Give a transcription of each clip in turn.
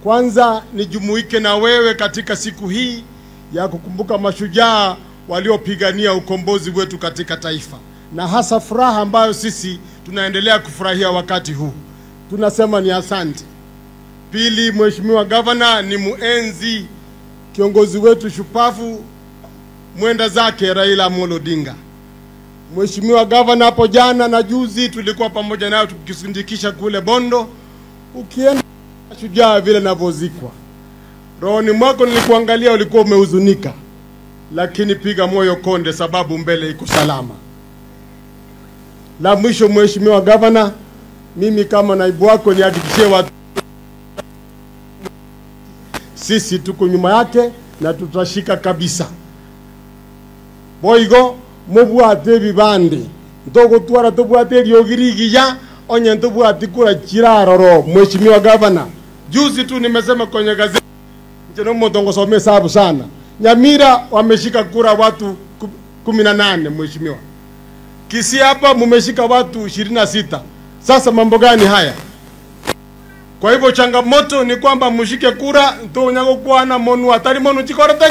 Kwanza nijumuike na wewe katika siku hii ya kukumbuka mashujaa waliopigania ukombozi wetu katika taifa, na hasa furaha ambayo sisi tunaendelea kufurahia wakati huu. Tunasema ni asante. Pili, Mheshimiwa Gavana, ni muenzi kiongozi wetu shupavu mwenda zake Raila Amolo Odinga. Mheshimiwa Gavana, hapo jana na juzi tulikuwa pamoja nayo tukisindikisha kule Bondo, ukienda shujaa vile navozikwa. Rohoni mwako nilikuangalia ulikuwa umehuzunika, lakini piga moyo konde, sababu mbele iko salama. La mwisho, Mheshimiwa Gavana, mimi kama naibu wako nihakikishie watu sisi tuko nyuma yake na tutashika kabisa. Boigo mubwate bibande ndogo twara tubwate ryogirigiya onye tubwate kura kiraroro. Mheshimiwa Gavana, juzi tu nimesema kwenye gazeti nchini Mudongo some sabu sana, Nyamira wameshika kura watu 18. Mheshimiwa, Kisii hapa mumeshika watu 26. Sasa mambo gani haya? Kwa hivyo changamoto ni kwamba mshike kura nto nyango kuana monu atari monu chikorete.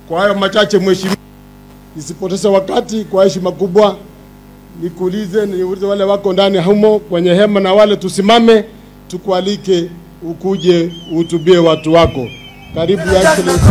Kwa hayo machache Mheshimiwa, nisipoteze wakati, kwa heshima kubwa niulize wale wako ndani humo kwenye hema na wale tusimame tukualike ukuje utubie watu wako. Karibu ya Excellency.